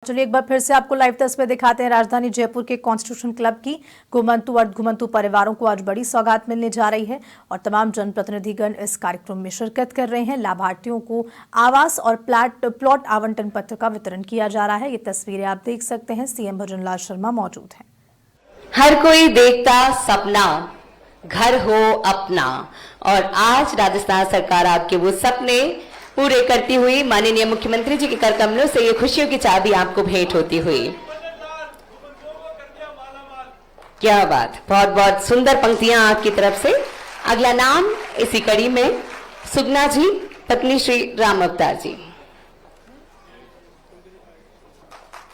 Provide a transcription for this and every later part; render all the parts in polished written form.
चलिए एक बार फिर से आपको लाइव तस्वीर दिखाते हैं। राजधानी जयपुर के कॉन्स्टिट्यूशन क्लब की घुमंतु और घुमंतु परिवारों को आज बड़ी सौगात मिलने जा रही है और तमाम जनप्रतिनिधिगण इस कार्यक्रम में शिरकत कर रहे हैं। लाभार्थियों को आवास और प्लॉट आवंटन पत्र का वितरण किया जा रहा है। ये तस्वीरें आप देख सकते हैं। सीएम भजनलाल शर्मा मौजूद हैं। हर कोई देखता सपना घर हो अपना, और आज राजस्थान सरकार आपके वो सपने पूरे करती हुई माननीय मुख्यमंत्री जी के कर कमलों से ये खुशियों की चाबी आपको भेंट होती हुई। क्या बात, बहुत बहुत सुंदर पंक्तियां आपकी तरफ से। अगला नाम इसी कड़ी में सुगना जी, पत्नी श्री राम अवतार जी।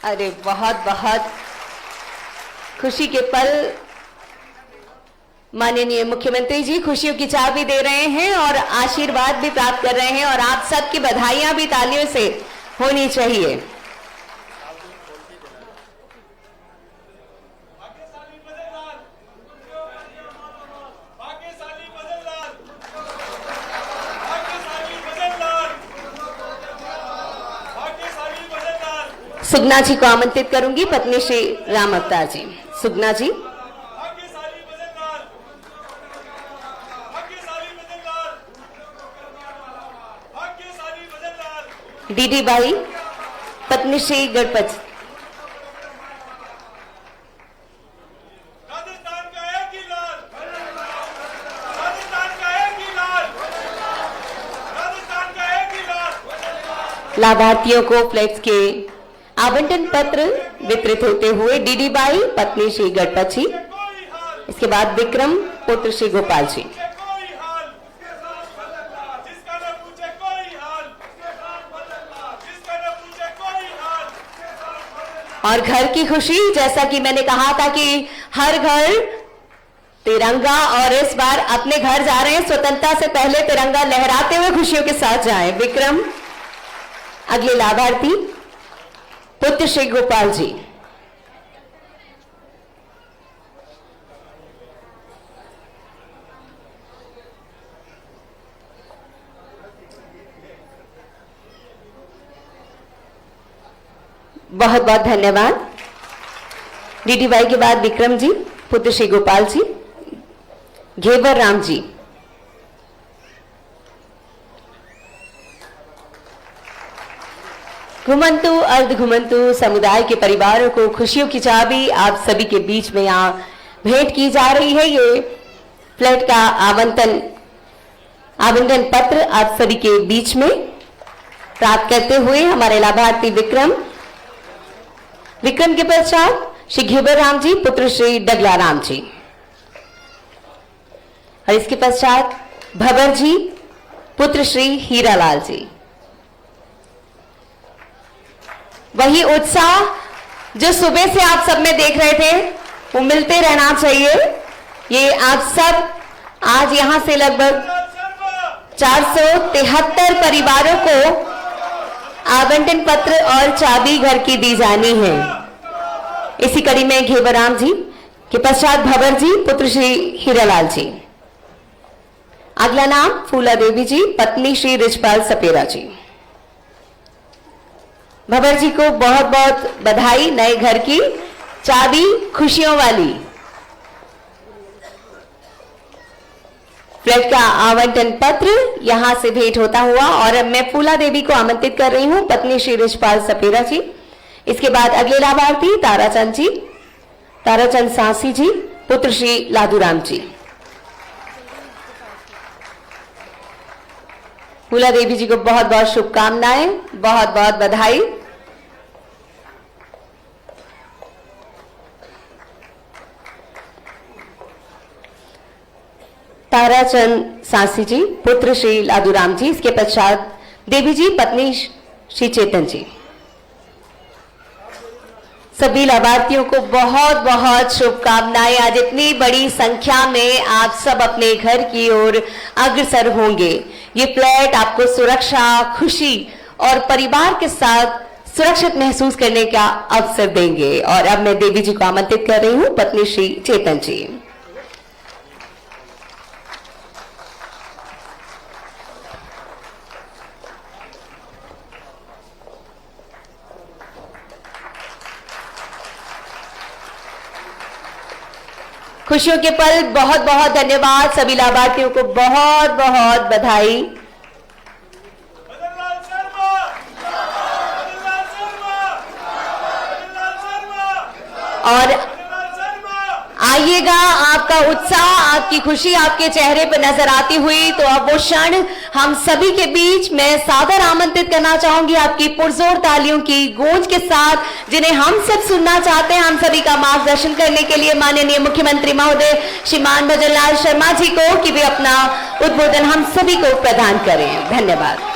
अरे बहुत बहुत खुशी के पल, माननीय मुख्यमंत्री जी खुशियों की चाबी दे रहे हैं और आशीर्वाद भी प्राप्त कर रहे हैं, और आप सबकी बधाइयां भी तालियों से होनी चाहिए। सुगना जी को आमंत्रित करूंगी, पत्नी श्री राम अवतार जी। सुगना जी। डीडी बाई, पत्नी श्री गणपत। लाभार्थियों को फ्लैट्स के आवंटन पत्र वितरित होते हुए डीडी बाई, पत्नी श्री गणपत जी, इसके बाद विक्रम, पुत्र श्री गोपाल जी। और घर की खुशी, जैसा कि मैंने कहा था कि हर घर तिरंगा, और इस बार अपने घर जा रहे हैं स्वतंत्रता से पहले तिरंगा लहराते हुए खुशियों के साथ जाएं। विक्रम। अगले लाभार्थी पुत्र श्री गोपाल जी। बहुत बहुत धन्यवाद। डीडी बाई के बाद विक्रम जी, पुत्र श्री गोपाल जी। घेवर राम जी। घुमंतु अर्ध घुमंतु समुदाय के परिवारों को खुशियों की चाबी आप सभी के बीच में यहाँ भेंट की जा रही है। ये फ्लैट का आवंटन पत्र आप सभी के बीच में प्राप्त करते हुए हमारे लाभार्थी विक्रम के पश्चात श्री घेवर राम जी, पुत्र श्री डगला राम जी, और इसके पश्चात भवर जी, पुत्र श्री हीरालाल जी। वही उत्साह जो सुबह से आप सब में देख रहे थे वो मिलते रहना चाहिए। ये आप सब आज यहां से लगभग 473 परिवारों को आवंटन पत्र और चाबी घर की दी जानी है। इसी कड़ी में घेवराम जी के पश्चात भवर जी, पुत्र श्री हीरालाल जी। अगला नाम फूला देवी जी, पत्नी श्री रिजपाल सपेरा जी। भवर जी को बहुत बहुत बधाई, नए घर की चाबी खुशियों वाली। फ्लैट का आवंटन पत्र यहां से भेंट होता हुआ, और अब मैं फूला देवी को आमंत्रित कर रही हूं, पत्नी श्री रिजपाल सपेरा जी। इसके बाद अगले लाभार्थी ताराचंद जी, ताराचंद सांसी जी, पुत्र श्री लादूराम जी। फूला देवी जी को बहुत बहुत शुभकामनाएं, बहुत बहुत बधाई। ताराचंद सांसी जी, पुत्र श्री लादूराम जी। इसके पश्चात देवी जी, पत्नी श्री चेतन जी। सभी लाभार्थियों को बहुत बहुत शुभकामनाएं। आज इतनी बड़ी संख्या में आप सब अपने घर की ओर अग्रसर होंगे। ये फ्लैट आपको सुरक्षा, खुशी और परिवार के साथ सुरक्षित महसूस करने का अवसर देंगे। और अब मैं देवी जी को आमंत्रित कर रही हूं, पत्नी श्री चेतन जी। खुशियों के पल, बहुत बहुत धन्यवाद। सभी लाभार्थियों को बहुत बहुत बधाई। मदनलाल शर्मा, मदनलाल शर्मा, मदनलाल शर्मा, और मदनलाल शर्मा। आइएगा, आपका उत्साह, आपकी खुशी आपके चेहरे पर नजर आती हुई, तो अब वो क्षण हम सभी के बीच मैं सादर आमंत्रित करना चाहूंगी आपकी पुरजोर तालियों की गूंज के साथ, जिन्हें हम सब सुनना चाहते हैं। हम सभी का मार्गदर्शन करने के लिए माननीय मुख्यमंत्री महोदय श्रीमान भजनलाल शर्मा जी को कि वे अपना उद्बोधन हम सभी को प्रदान करें। धन्यवाद।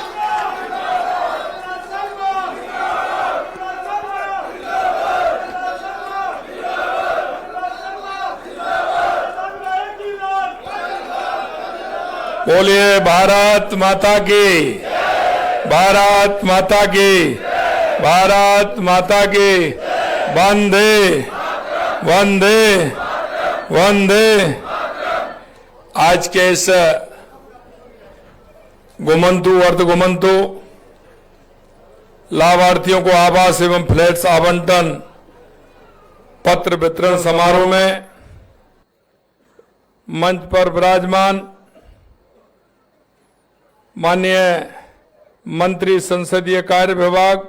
बोलिए भारत माता की, भारत माता की, भारत माता की। वंदे वंदे वंदे। आज के इस घुमंतु अर्ध घुमंतु लाभार्थियों को आवास एवं फ्लैट्स आवंटन पत्र वितरण समारोह में मंच पर विराजमान माननीय मंत्री संसदीय कार्य विभाग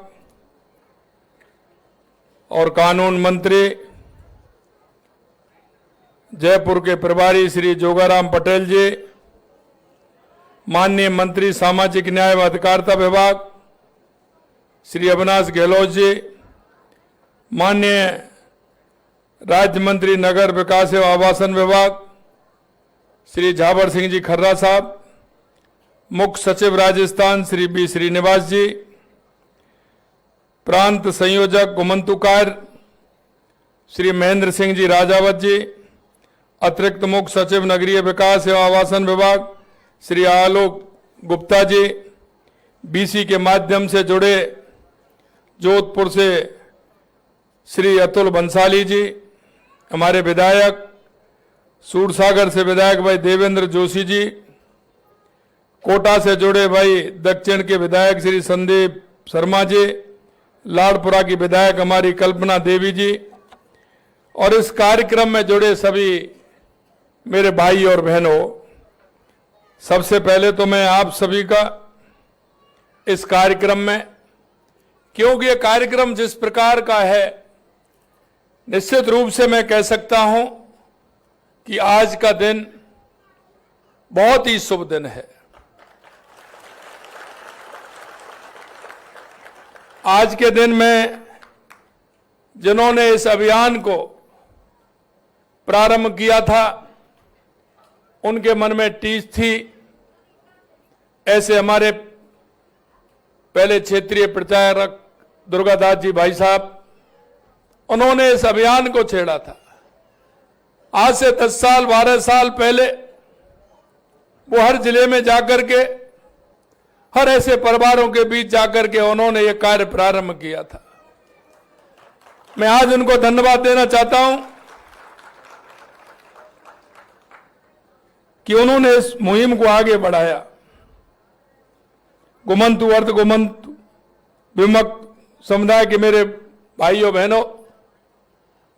और कानून मंत्री जयपुर के प्रभारी श्री जोगाराम पटेल जी, माननीय मंत्री सामाजिक न्याय व अधिकारिता विभाग श्री अविनाश गहलोत जी, माननीय राज्य मंत्री नगर विकास एवं आवासन विभाग श्री झावर सिंह जी खर्रा साहब, मुख्य सचिव राजस्थान श्री बी श्रीनिवास जी, प्रांत संयोजक घुमंतु कार्य श्री महेंद्र सिंह जी राजावत जी, अतिरिक्त मुख्य सचिव नगरीय विकास एवं आवासन विभाग श्री आलोक गुप्ता जी, बीसी के माध्यम से जुड़े जोधपुर से श्री अतुल बंसाली जी, हमारे विधायक सूरसागर से विधायक भाई देवेंद्र जोशी जी, कोटा से जुड़े भाई दक्षिण के विधायक श्री संदीप शर्मा जी, लाड़पुरा की विधायक हमारी कल्पना देवी जी, और इस कार्यक्रम में जुड़े सभी मेरे भाई और बहनों, सबसे पहले तो मैं आप सभी का इस कार्यक्रम में, क्योंकि ये कार्यक्रम जिस प्रकार का है, निश्चित रूप से मैं कह सकता हूं कि आज का दिन बहुत ही शुभ दिन है। आज के दिन में जिन्होंने इस अभियान को प्रारंभ किया था, उनके मन में टीस थी। ऐसे हमारे पहले क्षेत्रीय प्रचारक दुर्गादास जी भाई साहब, उन्होंने इस अभियान को छेड़ा था। आज से 10 साल 12 साल पहले वो हर जिले में जाकर के, हर ऐसे परिवारों के बीच जाकर के उन्होंने ये कार्य प्रारंभ किया था। मैं आज उनको धन्यवाद देना चाहता हूं कि उन्होंने इस मुहिम को आगे बढ़ाया। घुमंतु अर्ध घुमंतु विमुक्त समुदाय के मेरे भाइयों बहनों,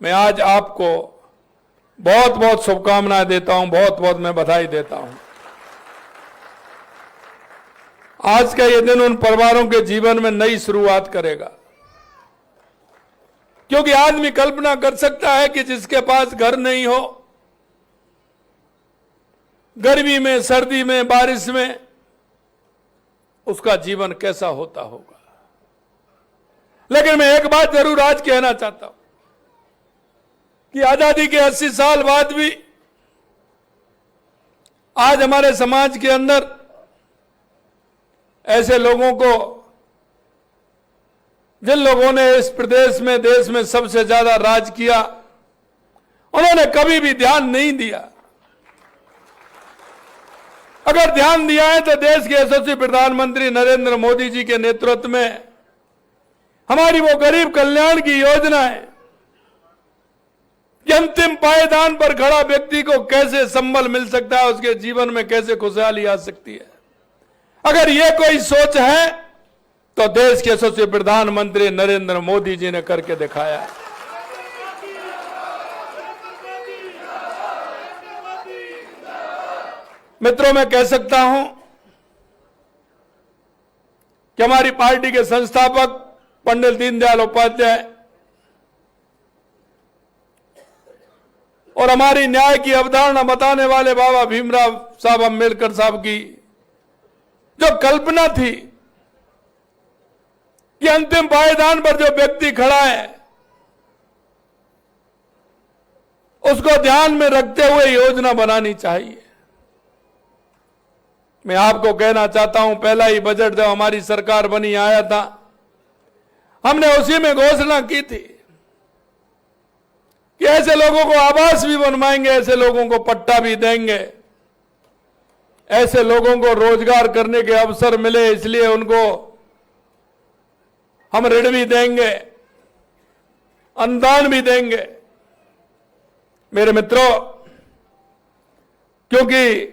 मैं आज आपको बहुत बहुत शुभकामनाएं देता हूं, बहुत बहुत मैं बधाई देता हूं। आज का ये दिन उन परिवारों के जीवन में नई शुरुआत करेगा, क्योंकि आदमी कल्पना कर सकता है कि जिसके पास घर नहीं हो, गर्मी में, सर्दी में, बारिश में, उसका जीवन कैसा होता होगा। लेकिन मैं एक बात जरूर आज कहना चाहता हूं कि आजादी के 80 साल बाद भी आज हमारे समाज के अंदर ऐसे लोगों को, जिन लोगों ने इस प्रदेश में, देश में सबसे ज्यादा राज किया, उन्होंने कभी भी ध्यान नहीं दिया। अगर ध्यान दिया है तो देश के यशस्वी प्रधानमंत्री नरेंद्र मोदी जी के नेतृत्व में हमारी वो गरीब कल्याण की योजना है कि अंतिम पायदान पर खड़ा व्यक्ति को कैसे संबल मिल सकता है, उसके जीवन में कैसे खुशहाली आ सकती है। अगर ये कोई सोच है तो देश के यशस्वी प्रधानमंत्री नरेंद्र मोदी जी ने करके दिखाया है। मित्रों, मैं कह सकता हूं कि हमारी पार्टी के संस्थापक पंडित दीनदयाल उपाध्याय और हमारी न्याय की अवधारणा बताने वाले बाबा भीमराव साहब अम्बेडकर साहब की जो कल्पना थी कि अंतिम पायदान पर जो व्यक्ति खड़ा है उसको ध्यान में रखते हुए योजना बनानी चाहिए। मैं आपको कहना चाहता हूं, पहला ही बजट जब हमारी सरकार बनी आया था, हमने उसी में घोषणा की थी कि ऐसे लोगों को आवास भी बनवाएंगे, ऐसे लोगों को पट्टा भी देंगे, ऐसे लोगों को रोजगार करने के अवसर मिले इसलिए उनको हम ऋण भी देंगे, अनुदान भी देंगे। मेरे मित्रों, क्योंकि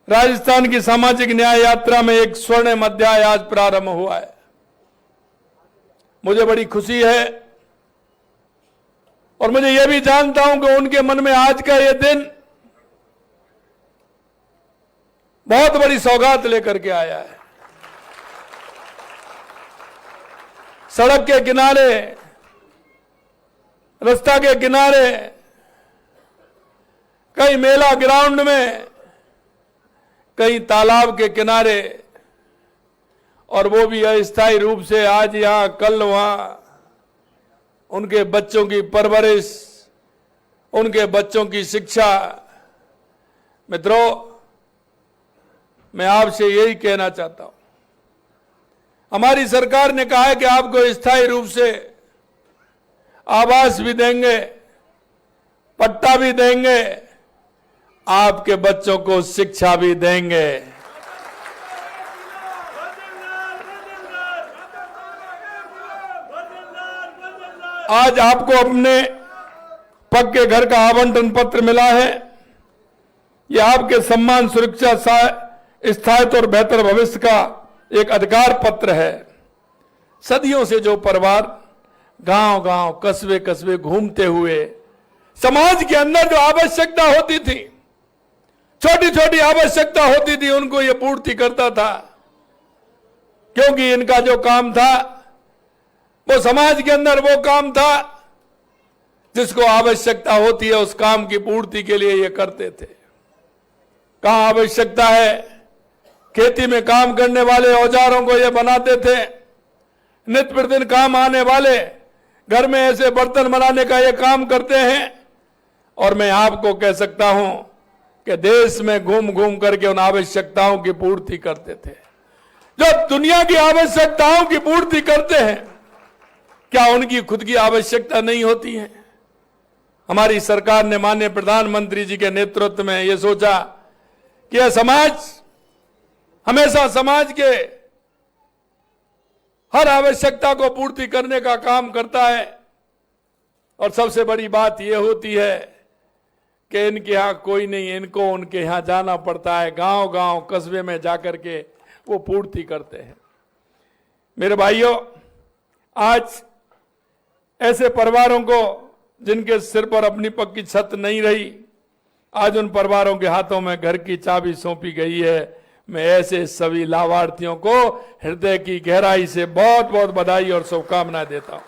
राजस्थान की सामाजिक न्याय यात्रा में एक स्वर्णिम अध्याय आज प्रारंभ हुआ है, मुझे बड़ी खुशी है और मुझे यह भी जानता हूं कि उनके मन में आज का यह दिन बहुत बड़ी सौगात लेकर के आया है। सड़क के किनारे, रास्ता के किनारे, कहीं मेला ग्राउंड में, कहीं तालाब के किनारे, और वो भी अस्थायी रूप से, आज यहां कल वहां, उनके बच्चों की परवरिश, उनके बच्चों की शिक्षा। मित्रों, मैं आपसे यही कहना चाहता हूं, हमारी सरकार ने कहा है कि आपको स्थायी रूप से आवास भी देंगे, पट्टा भी देंगे, आपके बच्चों को शिक्षा भी देंगे। आज आपको अपने पक्के घर का आवंटन पत्र मिला है। यह आपके सम्मान, सुरक्षा, स्थायित्व और बेहतर भविष्य का एक अधिकार पत्र है। सदियों से जो परिवार गांव गांव, कस्बे कस्बे घूमते हुए समाज के अंदर जो आवश्यकता होती थी, छोटी छोटी आवश्यकता होती थी, उनको यह पूर्ति करता था, क्योंकि इनका जो काम था वो समाज के अंदर वो काम था जिसको आवश्यकता होती है, उस काम की पूर्ति के लिए ये करते थे। कहां आवश्यकता है, खेती में काम करने वाले औजारों को ये बनाते थे, नित्य प्रतिदिन काम आने वाले घर में ऐसे बर्तन बनाने का ये काम करते हैं। और मैं आपको कह सकता हूं कि देश में घूम घूम करके उन आवश्यकताओं की पूर्ति करते थे जो दुनिया की आवश्यकताओं की पूर्ति करते हैं। क्या उनकी खुद की आवश्यकता नहीं होती है? हमारी सरकार ने माननीय प्रधानमंत्री जी के नेतृत्व में यह सोचा कि यह समाज हमेशा समाज के हर आवश्यकता को पूर्ति करने का काम करता है। और सबसे बड़ी बात यह होती है कि इनके यहां कोई नहीं, इनको उनके यहां जाना पड़ता है, गांव गांव कस्बे में जाकर के वो पूर्ति करते हैं। मेरे भाइयों, आज ऐसे परिवारों को जिनके सिर पर अपनी पक्की छत नहीं रही, आज उन परिवारों के हाथों में घर की चाबी सौंपी गई है। मैं ऐसे सभी लाभार्थियों को हृदय की गहराई से बहुत बहुत बधाई और शुभकामनाएं देता हूं।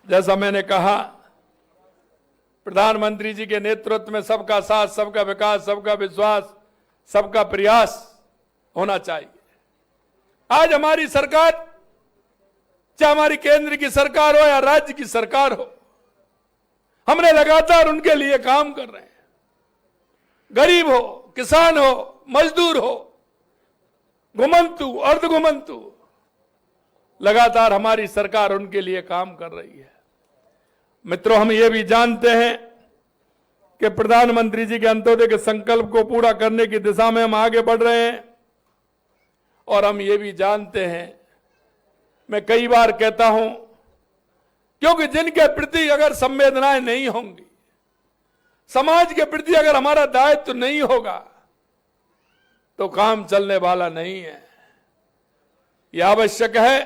जैसा मैंने कहा, प्रधानमंत्री जी के नेतृत्व में सबका साथ, सबका विकास, सबका विश्वास, सबका प्रयास होना चाहिए। आज हमारी सरकार, चाहे हमारी केंद्र की सरकार हो या राज्य की सरकार हो, हमने लगातार उनके लिए काम कर रहे हैं। गरीब हो, किसान हो, मजदूर हो, घुमंतु, अर्ध घुमंतु, लगातार हमारी सरकार उनके लिए काम कर रही है। मित्रों, हम ये भी जानते हैं कि प्रधानमंत्री जी के अंत्योदय के संकल्प को पूरा करने की दिशा में हम आगे बढ़ रहे हैं। और हम ये भी जानते हैं, मैं कई बार कहता हूं, क्योंकि जिनके प्रति अगर संवेदनाएं नहीं होंगी, समाज के प्रति अगर हमारा दायित्व नहीं होगा, तो काम चलने वाला नहीं है। यह आवश्यक है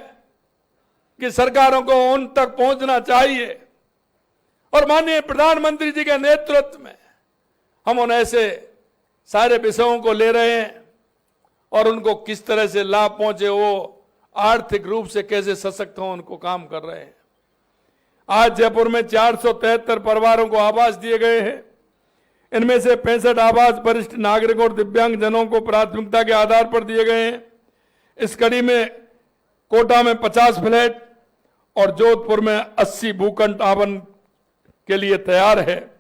कि सरकारों को उन तक पहुंचना चाहिए। और माननीय प्रधानमंत्री जी के नेतृत्व में हम उन ऐसे सारे विषयों को ले रहे हैं और उनको किस तरह से लाभ पहुंचे, वो आर्थिक रूप से कैसे सशक्त हों, उनको काम कर रहे हैं। आज जयपुर में 473 परिवारों को आवास दिए गए हैं। इनमें से 65 आवास वरिष्ठ नागरिकों और दिव्यांग जनों को प्राथमिकता के आधार पर दिए गए हैं। इस कड़ी में कोटा में 50 फ्लैट और जोधपुर में 80 भूखंड आवंटन के लिए तैयार है।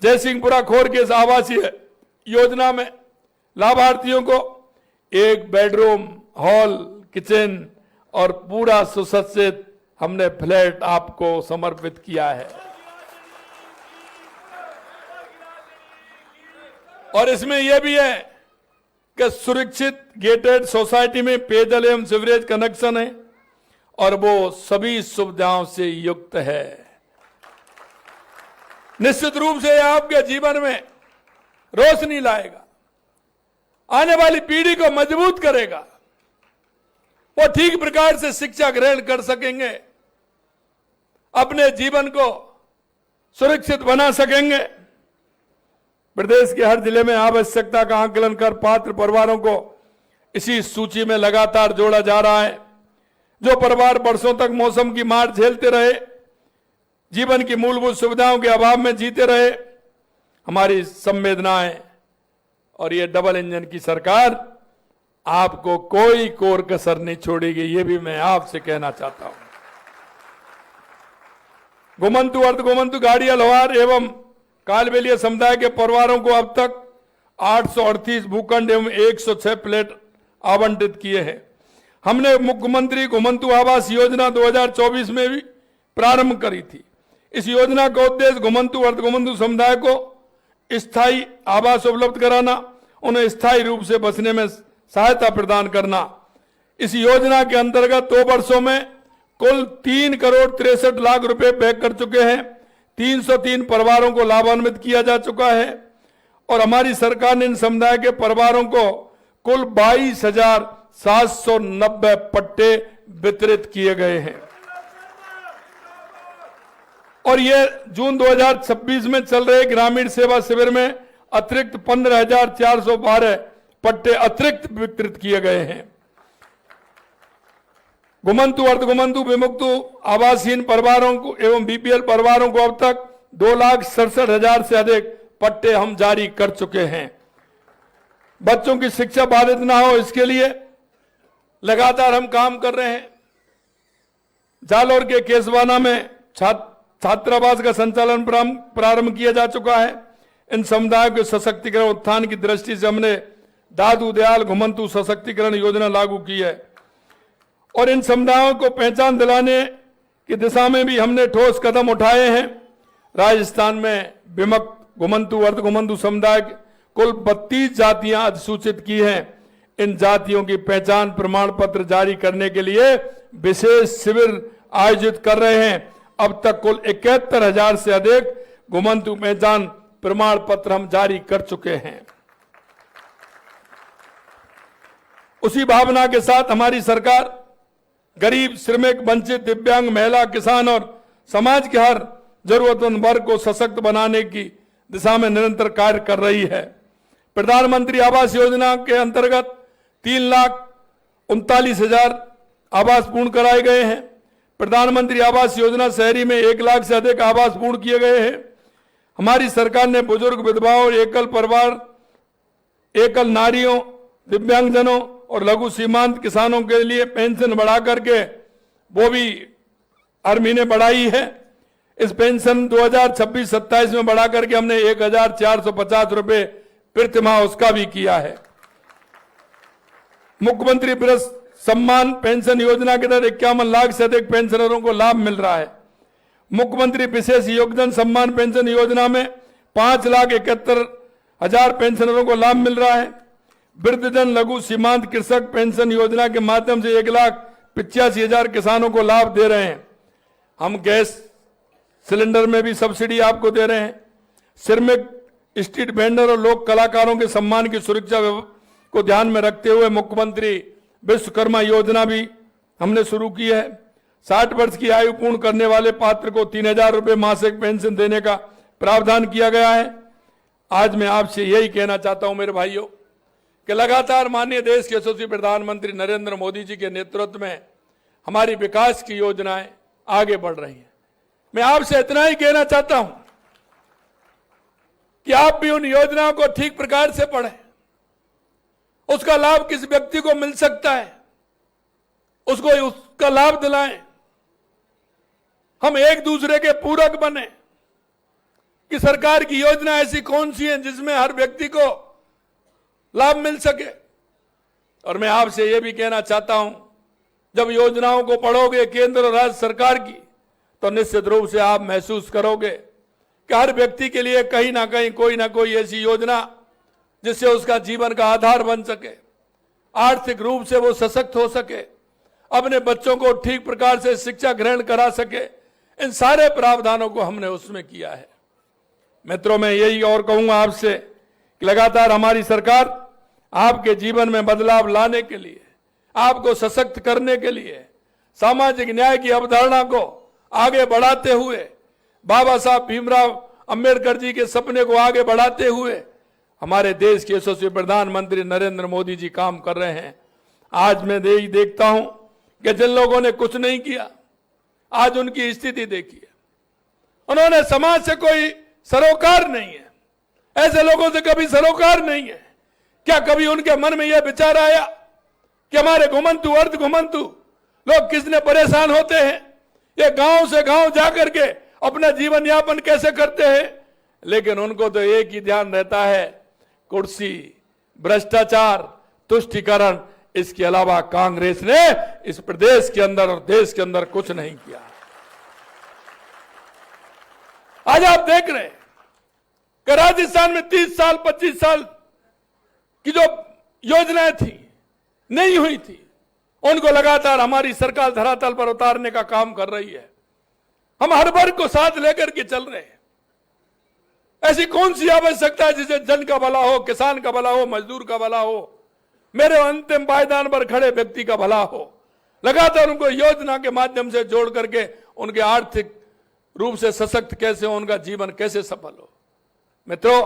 जयसिंहपुरा खोर के इस आवासीय योजना में लाभार्थियों को 1 बेडरूम, हॉल, किचन और पूरा सुसज्जित हमने फ्लैट आपको समर्पित किया है। और इसमें यह भी है कि सुरक्षित गेटेड सोसाइटी में पेयजल एवं सीवरेज कनेक्शन है और वो सभी सुविधाओं से युक्त है। निश्चित रूप से यह आपके जीवन में रोशनी लाएगा, आने वाली पीढ़ी को मजबूत करेगा, वो ठीक प्रकार से शिक्षा ग्रहण कर सकेंगे, अपने जीवन को सुरक्षित बना सकेंगे। प्रदेश के हर जिले में आवश्यकता का आकलन कर पात्र परिवारों को इसी सूची में लगातार जोड़ा जा रहा है। जो परिवार वर्षों तक मौसम की मार झेलते रहे, जीवन की मूलभूत सुविधाओं के अभाव में जीते रहे, हमारी संवेदनाएं और ये डबल इंजन की सरकार आपको कोई कोर कसर नहीं छोड़ेगी, ये भी मैं आपसे कहना चाहता हूं। घुमंतु अर्ध घुमंतु गाड़िया लोहार एवं कालबेलिया समुदाय के परिवारों को अब तक 838 भूखंड एवं 106 फ्लैट आवंटित किए हैं। हमने मुख्यमंत्री घुमंतु आवास योजना 2024 में भी प्रारंभ करी थी। इस योजना का उद्देश्य घुमंतु अर्ध घुमंतु समुदाय को स्थायी आवास उपलब्ध कराना, उन्हें स्थायी रूप से बसने में सहायता प्रदान करना। इस योजना के अंतर्गत 2 वर्षों में कुल 3 करोड़ 63 लाख रुपए व्यय कर चुके हैं। 303 परिवारों को लाभान्वित किया जा चुका है और हमारी सरकार ने इन समुदाय के परिवारों को कुल 22,790 पट्टे वितरित किए गए हैं। और ये जून 2026 में चल रहे ग्रामीण सेवा शिविर में अतिरिक्त 15,412 पट्टे अतिरिक्त वितरित किए गए हैं। घुमंतु अर्ध घुमंतु विमुक्त आवासहीन परिवारों को एवं बीपीएल परिवारों को अब तक 2,67,000 से अधिक पट्टे हम जारी कर चुके हैं। बच्चों की शिक्षा बाधित ना हो, इसके लिए लगातार हम काम कर रहे हैं। जालौर के केसवाना में छात्रावास का संचालन प्रारंभ किया जा चुका है। इन समुदायों के सशक्तिकरण उत्थान की दृष्टि से हमने दादू दयाल घुमंतु सशक्तिकरण योजना लागू की है और इन समुदायों को पहचान दिलाने की दिशा में भी हमने ठोस कदम उठाए हैं। राजस्थान में विमुक्त घुमंतु अर्ध घुमंतु समुदाय कुल 32 जातियां अधिसूचित की हैं। इन जातियों की पहचान प्रमाण पत्र जारी करने के लिए विशेष शिविर आयोजित कर रहे हैं। अब तक कुल 71,000 से अधिक घुमंतु पहचान प्रमाण पत्र हम जारी कर चुके हैं। उसी भावना के साथ हमारी सरकार गरीब, श्रमिक, वंचित, दिव्यांग, महिला, किसान और समाज के हर जरूरतमंद वर्ग को सशक्त बनाने की दिशा में निरंतर कार्य कर रही है। प्रधानमंत्री आवास योजना के अंतर्गत 3,39,000 आवास पूर्ण कराए गए हैं। प्रधानमंत्री आवास योजना शहरी में 1 लाख से अधिक आवास पूर्ण किए गए हैं। हमारी सरकार ने बुजुर्ग, विधवाओं और एकल परिवार, एकल नारियों, दिव्यांगजनों और लघु सीमांत किसानों के लिए पेंशन बढ़ा करके वो भी हर महीने बढ़ाई है। इस पेंशन 2026-27 में बढ़ा करके हमने 1,450 रुपए प्रतिमाह उसका भी किया है। मुख्यमंत्री वृद्ध सम्मान पेंशन योजना के तहत 51 लाख से अधिक पेंशनरों को लाभ मिल रहा है। मुख्यमंत्री विशेष योगदान सम्मान पेंशन योजना में 5,71,000 पेंशनरों को लाभ मिल रहा है। वृद्धजन लघु सीमांत कृषक पेंशन योजना के माध्यम से 1,85,000 किसानों को लाभ दे रहे हैं। हम गैस सिलेंडर में भी सब्सिडी आपको दे रहे हैं। श्रमिक, स्ट्रीट वेंडर और लोक कलाकारों के सम्मान की सुरक्षा को ध्यान में रखते हुए मुख्यमंत्री विश्वकर्मा योजना भी हमने शुरू की है। 60 वर्ष की आयु पूर्ण करने वाले पात्र को 3,000 रुपए मासिक पेंशन देने का प्रावधान किया गया है। आज मैं आपसे यही कहना चाहता हूं मेरे भाइयों कि लगातार माननीय देश के यशस्वी प्रधानमंत्री नरेंद्र मोदी जी के नेतृत्व में हमारी विकास की योजनाएं आगे बढ़ रही हैं। मैं आपसे इतना ही कहना चाहता हूं कि आप भी उन योजनाओं को ठीक प्रकार से पढ़ें, उसका लाभ किस व्यक्ति को मिल सकता है उसको उसका लाभ दिलाएं। हम एक दूसरे के पूरक बने कि सरकार की योजना ऐसी कौन सी है जिसमें हर व्यक्ति को लाभ मिल सके। और मैं आपसे यह भी कहना चाहता हूं, जब योजनाओं को पढ़ोगे केंद्र और राज्य सरकार की, तो निश्चित रूप से आप महसूस करोगे कि हर व्यक्ति के लिए कहीं ना कहीं कोई ना कोई ऐसी योजना जिससे उसका जीवन का आधार बन सके, आर्थिक रूप से वो सशक्त हो सके, अपने बच्चों को ठीक प्रकार से शिक्षा ग्रहण करा सके। इन सारे प्रावधानों को हमने उसमें किया है। मित्रों, मैं यही और कहूंगा आपसे कि लगातार हमारी सरकार आपके जीवन में बदलाव लाने के लिए, आपको सशक्त करने के लिए, सामाजिक न्याय की अवधारणा को आगे बढ़ाते हुए, बाबा साहब भीमराव अंबेडकर जी के सपने को आगे बढ़ाते हुए हमारे देश के यशस्वी प्रधानमंत्री नरेंद्र मोदी जी काम कर रहे हैं। आज मैं यही देखता हूं कि जिन लोगों ने कुछ नहीं किया, आज उनकी स्थिति देखिए। उन्होंने समाज से कोई सरोकार नहीं है, ऐसे लोगों से कभी सरोकार नहीं है। क्या कभी उनके मन में यह विचार आया कि हमारे घुमंतु अर्ध घुमंतु लोग किसने परेशान होते हैं, ये गांव से गांव जाकर के अपना जीवन यापन कैसे करते हैं? लेकिन उनको तो एक ही ध्यान रहता है, कुर्सी, भ्रष्टाचार, तुष्टीकरण। इसके अलावा कांग्रेस ने इस प्रदेश के अंदर और देश के अंदर कुछ नहीं किया। आज आप देख रहे हैं कि राजस्थान में 30 साल 25 साल की जो योजनाएं थी, नहीं हुई थी, उनको लगातार हमारी सरकार धरातल पर उतारने का काम कर रही है। हम हर वर्ग को साथ लेकर के चल रहे हैं। ऐसी कौन सी आवश्यकता है जिसे जन का भला हो, किसान का भला हो, मजदूर का भला हो, मेरे अंतिम पायदान पर खड़े व्यक्ति का भला हो। लगातार उनको योजना के माध्यम से जोड़ करके उनके आर्थिक रूप से सशक्त कैसे हो, उनका जीवन कैसे सफल हो। मित्रों,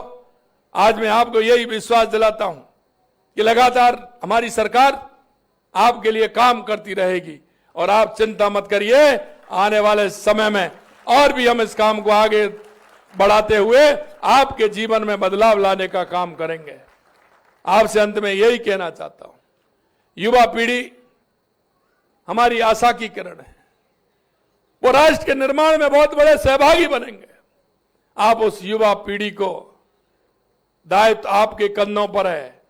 आज मैं आपको यही विश्वास दिलाता हूं कि लगातार हमारी सरकार आपके लिए काम करती रहेगी और आप चिंता मत करिए। आने वाले समय में और भी हम इस काम को आगे बढ़ाते हुए आपके जीवन में बदलाव लाने का काम करेंगे। आपसे अंत में यही कहना चाहता हूं, युवा पीढ़ी हमारी आशा की किरण है। वो राष्ट्र के निर्माण में बहुत बड़े सहभागी बनेंगे। आप उस युवा पीढ़ी को, दायित्व आपके कंधों पर है,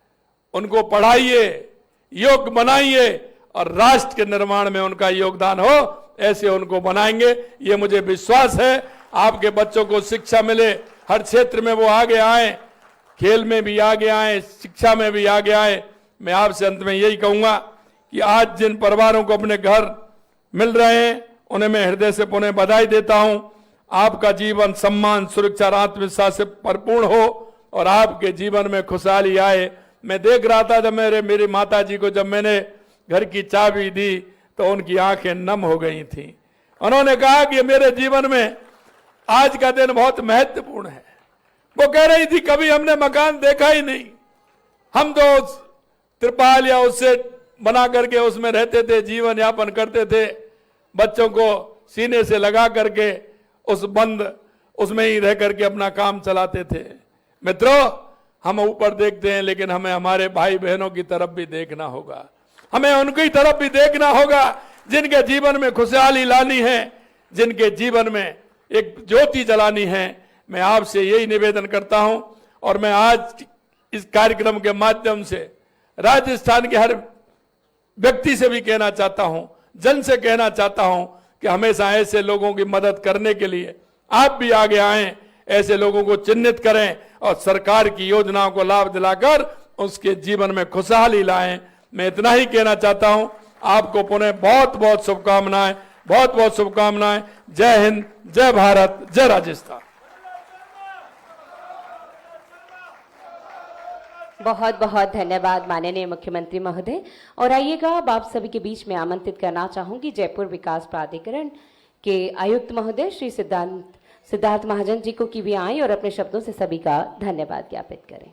उनको पढ़ाइए, योग्य बनाइए और राष्ट्र के निर्माण में उनका योगदान हो, ऐसे उनको बनाएंगे। ये मुझे विश्वास है। आपके बच्चों को शिक्षा मिले, हर क्षेत्र में वो आगे आए, खेल में भी आगे आए, शिक्षा में भी आगे आए। मैं आपसे अंत में यही कहूंगा कि आज जिन परिवारों को अपने घर मिल रहे हैं, उन्हें मैं हृदय से पुनः बधाई देता हूं। आपका जीवन सम्मान, सुरक्षा और आत्मविश्वास से भरपूर हो और आपके जीवन में खुशहाली आए। मैं देख रहा था जब मेरी माता जी को जब मैंने घर की चाबी दी तो उनकी आंखें नम हो गई थी। उन्होंने कहा कि मेरे जीवन में आज का दिन बहुत महत्वपूर्ण है। वो कह रही थी कभी हमने मकान देखा ही नहीं, हम तो त्रिपाल या उससे बना करके उसमें रहते थे, जीवन यापन करते थे, बच्चों को सीने से लगा करके उसमें ही रह करके अपना काम चलाते थे। मित्रों, हम ऊपर देखते हैं लेकिन हमें हमारे भाई बहनों की तरफ भी देखना होगा, हमें उनकी तरफ भी देखना होगा जिनके जीवन में खुशहाली लानी है, जिनके जीवन में एक ज्योति जलानी है। मैं आपसे यही निवेदन करता हूं और मैं आज इस कार्यक्रम के माध्यम से राजस्थान के हर व्यक्ति से भी कहना चाहता हूं, जन से कहना चाहता हूं कि हमेशा ऐसे लोगों की मदद करने के लिए आप भी आगे आएं, ऐसे लोगों को चिन्हित करें और सरकार की योजनाओं को लाभ दिलाकर उसके जीवन में खुशहाली लाएं। मैं इतना ही कहना चाहता हूं। आपको पुनः बहुत बहुत शुभकामनाएं, बहुत बहुत शुभकामनाएं। जय हिंद, जय भारत, जय राजस्थान। बहुत बहुत धन्यवाद माननीय मुख्यमंत्री महोदय। और आइएगा, अब आप सभी के बीच में आमंत्रित करना चाहूंगी जयपुर विकास प्राधिकरण के आयुक्त महोदय श्री सिद्धांत सिद्धार्थ महाजन जी को कि भी आए और अपने शब्दों से सभी का धन्यवाद ज्ञापित करें।